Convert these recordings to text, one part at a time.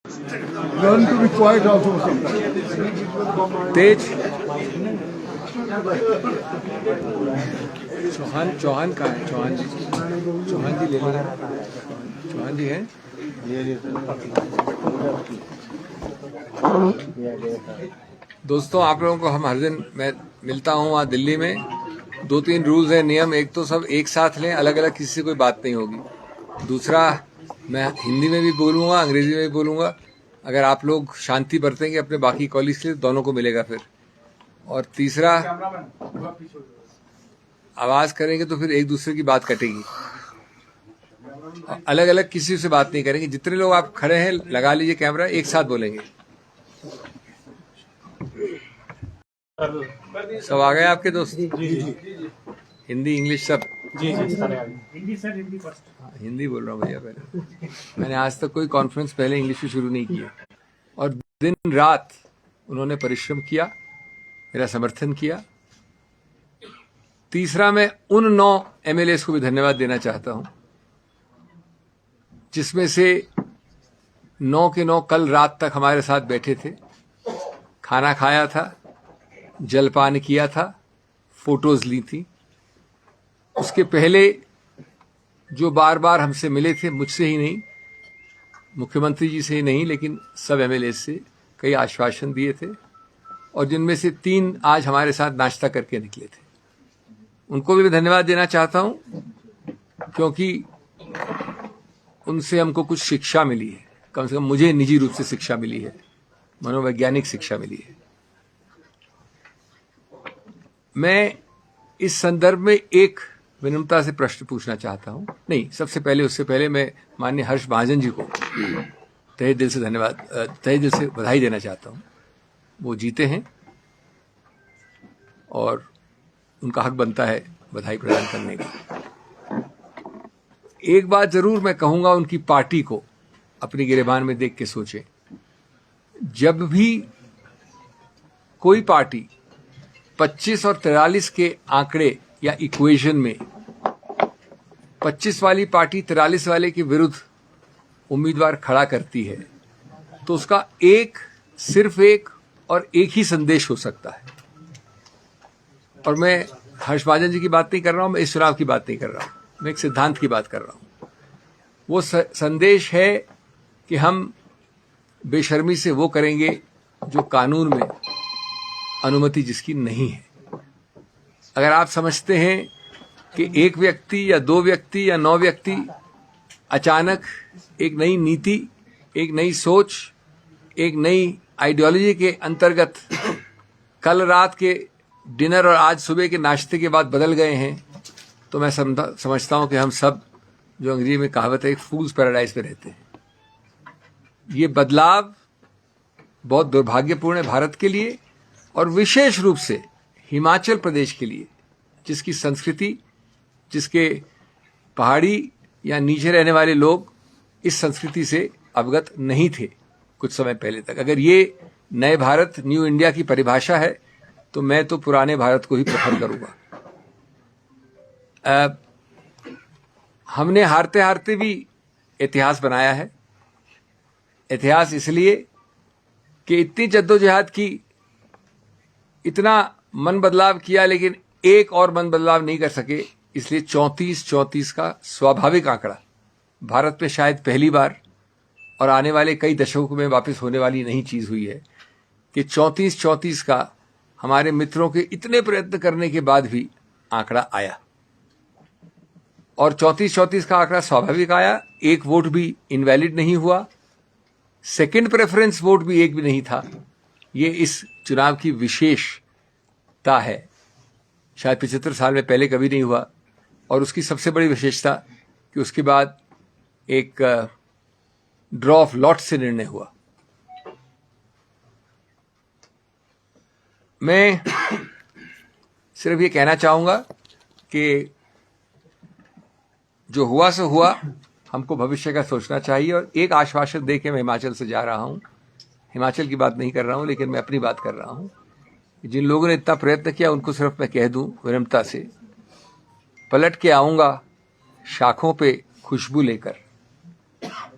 Learn to be quiet also sometimes. तेज चौहान कहाँ है? चौहान जी ले लीजिए। चौहान जी हैं? दोस्तों, आप लोगों को हम हर दिन मैं मिलता हूँ वहाँ दिल्ली में। 2-3 रूल्स हैं, नियम। एक तो सब एक साथ लें, अलग अलग किसी से कोई बात नहीं होगी। दूसरा, मैं हिंदी में भी बोलूँगा, अंग्रेजी में भी बोलूँगा। अगर आप लोग शांति बरतेंगे अपने बाकी कॉलीग से, दोनों को मिलेगा फिर। और तीसरा, आवाज़ करेंगे तो फिर एक दूसरे की बात कटेगी। अलग अलग किसी से बात नहीं करेंगे। जितने लोग आप खड़े हैं लगा लीजिए कैमरा, एक साथ बोलेंगे। सब आ गए आपके दोस्त? हिंदी इंग्लिश सब? Hindi sir, Hindi first. हिंदी बोल रहा हूँ भैया। पहले मैंने आज तक कोई कॉन्फ्रेंस पहले इंग्लिश में शुरू नहीं किया, और दिन रात उन्होंने परिश्रम किया, मेरा समर्थन किया। तीसरा, मैं उन 9 MLAs को भी धन्यवाद देना चाहता हूं, जिसमें से 9 के 9 कल रात तक हमारे साथ बैठे थे, खाना खाया था, जलपान किया था, फोटोज ली थी। उसके पहले जो बार बार हमसे मिले थे, मुझसे ही नहीं, मुख्यमंत्री जी से ही नहीं, लेकिन सब MLAs से कई आश्वासन दिए थे, और जिनमें से 3 आज हमारे साथ नाश्ता करके निकले थे। उनको भी धन्यवाद देना चाहता हूं, क्योंकि उनसे हमको कुछ शिक्षा मिली है। कम से कम मुझे निजी रूप से शिक्षा मिली है, मनोवैज्ञानिक शिक्षा मिली है। मैं इस संदर्भ में एक विनम्रता से प्रश्न पूछना चाहता हूं। नहीं, सबसे पहले, उससे पहले मैं माननीय हर्ष महाजन जी को तहे दिल से धन्यवाद, तहे दिल से बधाई देना चाहता हूं। वो जीते हैं और उनका हक बनता है बधाई प्रदान करने का। एक बात जरूर मैं कहूंगा, उनकी पार्टी को अपनी गिरेबान में देख के सोचें। जब भी कोई पार्टी 25 और 43 के आंकड़े या इक्वेशन में 25 वाली पार्टी 43 वाले के विरुद्ध उम्मीदवार खड़ा करती है, तो उसका सिर्फ एक और एक ही संदेश हो सकता है। और मैं हर्ष महाजन जी की बात नहीं कर रहा हूं, मैं इस चुनाव की बात नहीं कर रहा हूं, मैं एक सिद्धांत की बात कर रहा हूं। वो संदेश है कि हम बेशर्मी से वो करेंगे जो कानून में अनुमति जिसकी नहीं है। अगर आप समझते हैं कि एक व्यक्ति या 2 व्यक्ति या 9 व्यक्ति अचानक एक नई नीति, एक नई सोच, एक नई आइडियोलॉजी के अंतर्गत कल रात के डिनर और आज सुबह के नाश्ते के बाद बदल गए हैं, तो मैं समझता हूं कि हम सब, जो अंग्रेजी में कहावत है, एक फूल्स पैराडाइज में रहते हैं। ये बदलाव बहुत दुर्भाग्यपूर्ण है भारत के लिए, और विशेष रूप से हिमाचल प्रदेश के लिए, जिसकी संस्कृति, जिसके पहाड़ी या नीचे रहने वाले लोग इस संस्कृति से अवगत नहीं थे कुछ समय पहले तक। अगर ये नए भारत, न्यू इंडिया की परिभाषा है, तो मैं तो पुराने भारत को ही प्रेफर करूंगा। हमने हारते हारते भी इतिहास बनाया है। इतिहास इसलिए कि इतनी जद्दोजहद की, इतना मन बदलाव किया, लेकिन एक और मन बदलाव नहीं कर सके। इसलिए 34 का स्वाभाविक आंकड़ा भारत में शायद पहली बार, और आने वाले कई दशकों में वापस होने वाली नई चीज हुई है, कि 34 का हमारे मित्रों के इतने प्रयत्न करने के बाद भी आंकड़ा आया। और 34 का आंकड़ा स्वाभाविक आया। एक वोट भी इनवैलिड नहीं हुआ, सेकंड प्रेफरेंस वोट भी एक भी नहीं था। ये इस चुनाव की विशेषता है, शायद 75 साल में पहले कभी नहीं हुआ। और उसकी सबसे बड़ी विशेषता कि उसके बाद एक ड्रॉ ऑफ लॉट से निर्णय हुआ। मैं सिर्फ ये कहना चाहूंगा कि जो हुआ सो हुआ, हमको भविष्य का सोचना चाहिए। और एक आश्वासन दे के मैं हिमाचल से जा रहा हूं, हिमाचल की बात नहीं कर रहा हूं, लेकिन मैं अपनी बात कर रहा हूं। जिन लोगों ने इतना प्रयत्न किया, उनको सिर्फ मैं कह दूं विनम्रता से, पलट के आऊंगा शाखों पे खुशबू लेकर,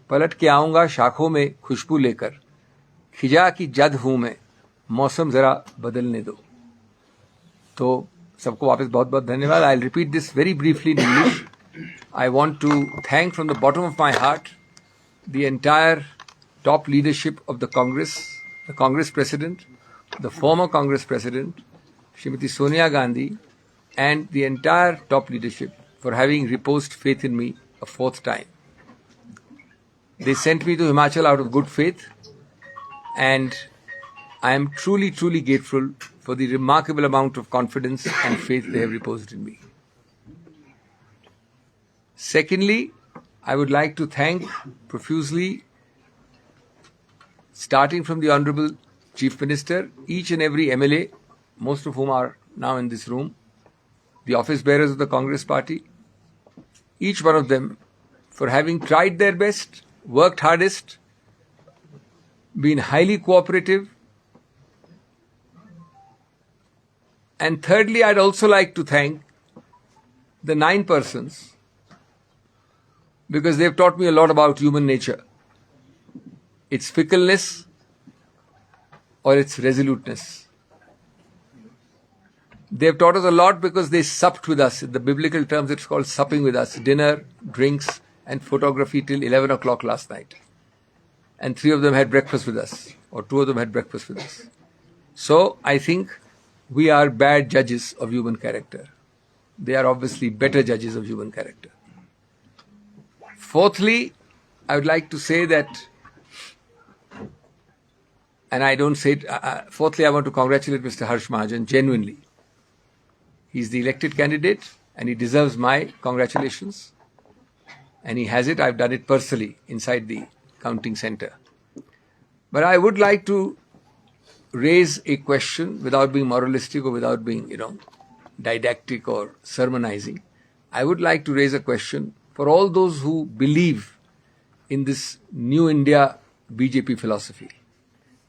पलट के आऊंगा शाखों में खुशबू लेकर, खिजा की जद हूं मैं, मौसम जरा बदलने दो। तो सबको वापस बहुत बहुत धन्यवाद। I will repeat this very briefly in English. I want to thank from the bottom of my heart the entire top leadership of the Congress President, the former Congress President, Srimati Sonia Gandhi, and the entire top leadership for having reposed faith in me a fourth time. They sent me to Himachal out of good faith, and I am truly, truly grateful for the remarkable amount of confidence and faith they have reposed in me. Secondly, I would like to thank profusely, starting from the Honorable Chief Minister, each and every MLA, most of whom are now in this room, the office bearers of the Congress Party, each one of them for having tried their best, worked hardest, been highly cooperative. And thirdly, I'd also like to thank the 9 persons, because they've taught me a lot about human nature, its fickleness or its resoluteness. They've taught us a lot because they supped with us. In the biblical terms, it's called supping with us. Dinner, drinks, and photography till 11 o'clock last night. And 3 of them had breakfast with us, or 2 of them had breakfast with us. So I think we are bad judges of human character. They are obviously better judges of human character. Fourthly, I would like to say that, and I don't say it, fourthly, I want to congratulate Mr. Harsh Mahajan genuinely. He's the elected candidate and he deserves my congratulations. And he has it. I've done it personally inside the counting center. But I would like to raise a question without being moralistic or without being, didactic or sermonizing. I would like to raise a question for all those who believe in this New India BJP philosophy.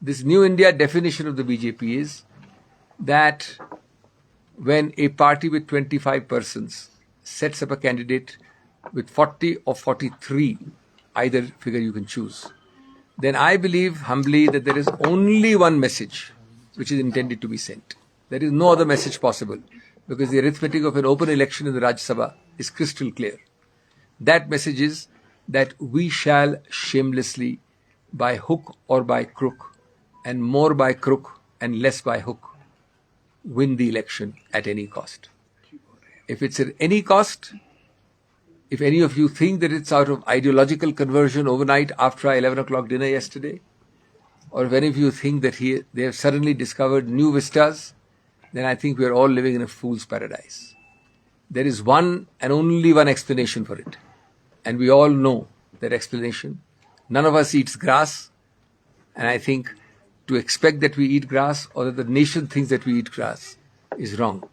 This New India definition of the BJP is that when a party with 25 persons sets up a candidate with 40 or 43, either figure you can choose, then I believe humbly that there is only one message which is intended to be sent. There is no other message possible, because the arithmetic of an open election in the Rajya Sabha is crystal clear. That message is that we shall shamelessly, by hook or by crook, and more by crook and less by hook, win the election at any cost. If it's at any cost, if any of you think that it's out of ideological conversion overnight after our 11 o'clock dinner yesterday, or if any of you think that they have suddenly discovered new vistas, then I think we are all living in a fool's paradise. There is one and only one explanation for it. And we all know that explanation. None of us eats grass. And I think to expect that we eat grass or that the nation thinks that we eat grass is wrong.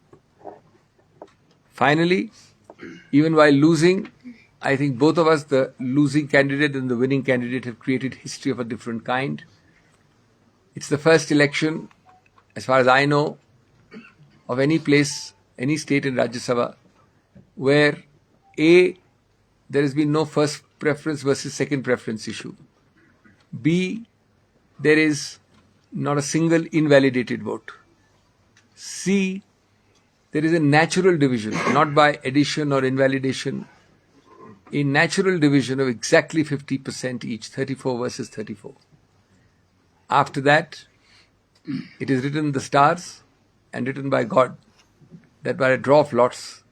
Finally, even while losing, I think both of us, the losing candidate and the winning candidate, have created history of a different kind. It's the first election, as far as I know, of any place, any state in Rajya Sabha, where A, there has been no first preference versus second preference issue. B, there is not a single invalidated vote. C, there is a natural division, not by addition or invalidation, a natural division of exactly 50% each, 34 versus 34. After that, it is written in the stars and written by God that by a draw of lots,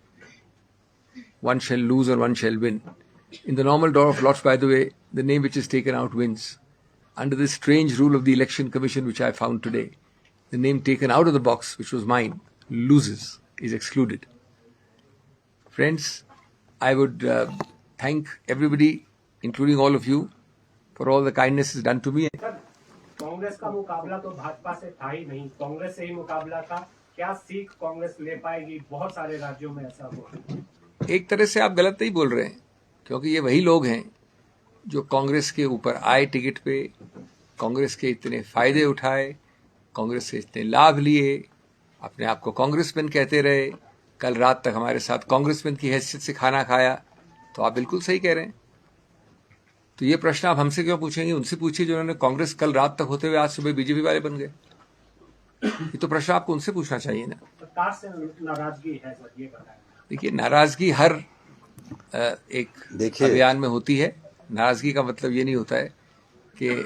one shall lose or one shall win. In the normal draw of lots, by the way, the name which is taken out wins. Under this strange rule of the Election Commission, which I found today, the name taken out of the box, which was mine, loses, is excluded. Friends, I would thank everybody, including all of you, for all the kindnesses done to me. Congress का मुकाबला तो भाजपा से था ही नहीं, कांग्रेस से ही मुकाबला था। क्या सीख कांग्रेस ले पाएगी? बहुत सारे राज्यों में ऐसा हुआ। एक तरह से आप गलत नहीं बोल रहे हैं, क्योंकि ये वही लोग हैं जो कांग्रेस के ऊपर आए टिकट पे, कांग्रेस के इतने फायदे उठाए, कांग्रेस से इतने लाभ लिए, अपने आप को कांग्रेसमैन कहते रहे, कल रात तक हमारे साथ कांग्रेसमैन की हैसियत से खाना खाया। तो आप बिल्कुल सही कह रहे हैं। तो ये प्रश्न आप हमसे क्यों पूछेंगे? उनसे पूछिए जिन्होंने कांग्रेस कल रात तक होते हुए आज सुबह बीजेपी वाले बन गए। ये तो प्रश्न आपको उनसे पूछना चाहिए ना। सरकार से नाराजगी है सर, ये बताएं। देखिए, नाराजगी हर एक अभियान में होती है। नाराजगी का मतलब ये नहीं होता है कि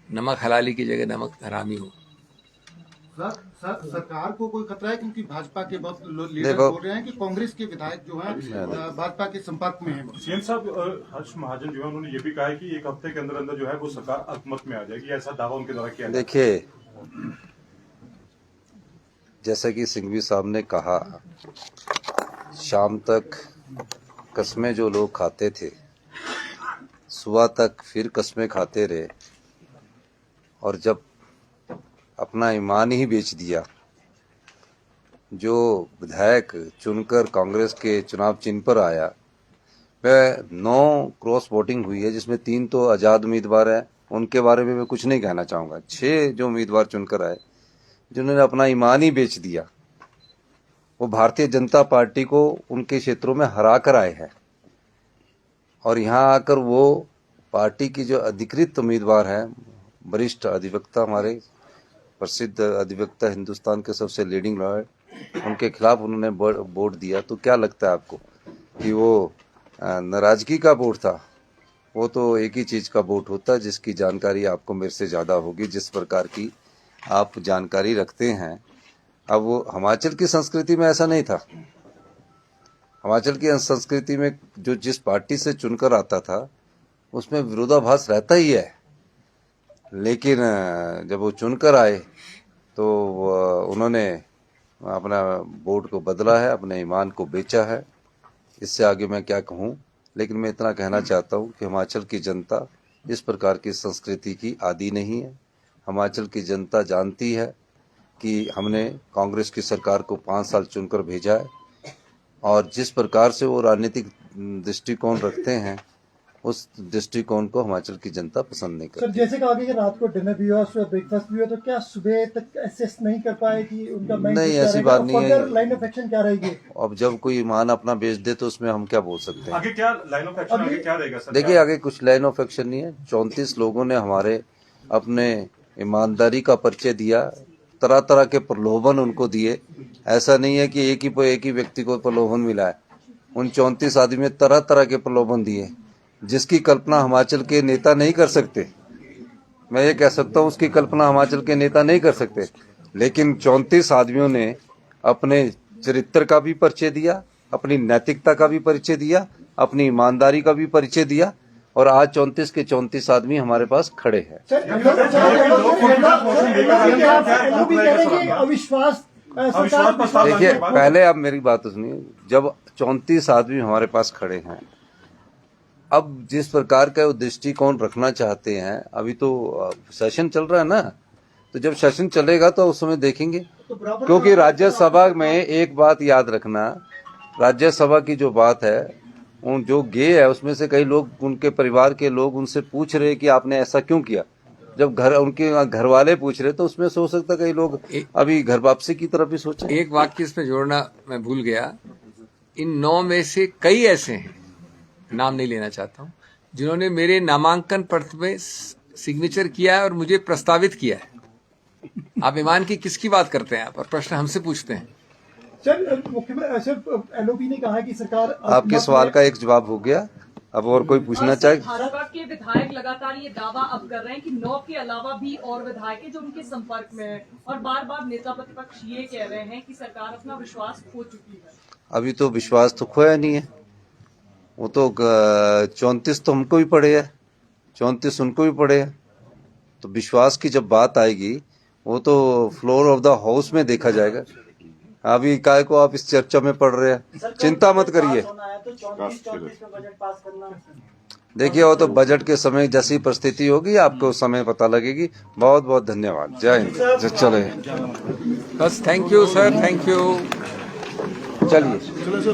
नमक हलाली की जगह नमक हरामी हो। सर सरकार को कोई खतरा है? क्योंकि भाजपा के बहुत लीडर बोल रहे हैं कि कांग्रेस के विधायक जो हैं भाजपा के संपर्क में हैं। सीएम साहब हर्ष महाजन जो है उन्होंने ये भी कहा है कि एक हफ्ते के अंदर अंदर जो है वो सरकार अल्पमत में आ जाएगी, ऐसा दावा उनके द्वारा किया। देखिए, जैसा कि सिंघवी साहब ने कहा, शाम तक कस्में जो लोग खाते थे, सुबह तक फिर कस्में खाते रहे, और जब अपना ईमान ही बेच दिया, जो विधायक चुनकर कांग्रेस के चुनाव चिन्ह पर आया, वह 9 क्रॉस वोटिंग हुई है, जिसमें 3 तो आज़ाद उम्मीदवार हैं, उनके बारे में मैं कुछ नहीं कहना चाहूँगा। 6 जो उम्मीदवार चुनकर आए, जिन्होंने अपना ईमान ही बेच दिया, वो भारतीय जनता पार्टी को उनके क्षेत्रों में हरा कर आए हैं, और यहाँ आकर वो पार्टी की जो अधिकृत उम्मीदवार हैं, वरिष्ठ अधिवक्ता, हमारे प्रसिद्ध अधिवक्ता, हिंदुस्तान के सबसे लीडिंग लॉयर, उनके खिलाफ उन्होंने वोट दिया। तो क्या लगता है आपको कि वो नाराजगी का वोट था? वो तो एक ही चीज़ का वोट होता है जिसकी जानकारी आपको मेरे से ज़्यादा होगी, जिस प्रकार की आप जानकारी रखते हैं। अब वो हिमाचल की संस्कृति में ऐसा नहीं था। हिमाचल की संस्कृति में जो जिस पार्टी से चुनकर आता था, उसमें विरोधाभास रहता ही है, लेकिन जब वो चुनकर आए तो उन्होंने अपना वोट को बदला है, अपने ईमान को बेचा है। इससे आगे मैं क्या कहूँ, लेकिन मैं इतना कहना चाहता हूँ कि हिमाचल की जनता इस प्रकार की संस्कृति की आदी नहीं है। हिमाचल की जनता जानती है कि हमने कांग्रेस की सरकार को 5 साल चुनकर भेजा है, और जिस प्रकार से वो राजनीतिक दृष्टिकोण रखते हैं, उस दृष्टिकोण को हिमाचल की जनता पसंद नहीं करती। सर, जैसे कहा कि रात को डिनर भी हुआ, सुबह ब्रेकफास्ट भी हुआ, तो क्या सुबह तक असेस नहीं कर पाए कि उनका नहीं, ऐसी बात नहीं है। लाइन ऑफ एक्शन क्या रहेगी? अब जब कोई ईमान अपना बेच दे तो उसमें हम क्या बोल सकते हैं? आगे क्या लाइन ऑफ एक्शन आगे क्या रहेगा सर? देखिए, आगे कुछ लाइन ऑफ एक्शन नहीं है। 34 लोगों ने हमारे अपने ईमानदारी का परिचय दिया, तरह तरह के प्रलोभन उनको दिए। ऐसा नहीं है कि एक ही व्यक्ति को प्रलोभन मिला है। उन 34 आदमी में तरह तरह के प्रलोभन दिए, जिसकी कल्पना हिमाचल के नेता नहीं कर सकते। मैं ये कह सकता हूँ, उसकी कल्पना हिमाचल के नेता नहीं कर सकते। लेकिन 34 आदमियों ने अपने चरित्र का भी परिचय दिया, अपनी नैतिकता का भी परिचय दिया, अपनी ईमानदारी का भी परिचय दिया, और आज 34 के 34 आदमी हमारे पास खड़े हैं। अविश्वास देखिए, पहले आप मेरी बात सुनिए। जब 34 आदमी हमारे पास खड़े हैं, अब जिस प्रकार का वो दृष्टिकोण रखना चाहते हैं, अभी तो सेशन चल रहा है ना, तो जब सेशन चलेगा तो उस समय देखेंगे। क्योंकि राज्यसभा में एक बात याद रखना, राज्यसभा की जो बात है, उन जो गे है उसमें से कई लोग, उनके परिवार के लोग उनसे पूछ रहे कि आपने ऐसा क्यों किया। जब उनके घर वाले पूछ रहे तो उसमें सोच सकता कई लोग अभी घर वापसी की तरफ भी सोचे। एक वाक्य इसमें जोड़ना मैं भूल गया। इन 9 में से कई ऐसे हैं, नाम नहीं लेना चाहता हूं, जिन्होंने मेरे नामांकन पत्र में सिग्नेचर किया है और मुझे प्रस्तावित किया है। आप ईमान की किसकी बात करते हैं आप, और प्रश्न हमसे पूछते हैं। सर, मुख्यमंत्री सर, एलओपी ने कहा कि सरकार आपके सवाल का एक जवाब हो गया। अब और कोई पूछना चाहे? भाजपा के विधायक लगातार ये दावा अब कर रहे हैं कि 9 के अलावा भी और विधायक हैं जो उनके संपर्क में हैं, और बार बार नेता प्रतिपक्ष ये कह रहे हैं कि सरकार अपना विश्वास खो चुकी है। अभी तो विश्वास तो खोया नहीं है। वो तो 34 तो हमको भी पड़े है, 34 उनको भी पड़े है। तो विश्वास की जब बात आएगी, वो तो फ्लोर ऑफ द हाउस में देखा जाएगा। अभी काय को आप इस चर्चा में पड़ रहे हैं, चिंता मत करिए। देखिए, वो तो बजट के समय जैसी परिस्थिति होगी, आपको समय पता लगेगी। बहुत बहुत धन्यवाद। जय हिंद। चले बस, thank you sir, thank you. चलिए।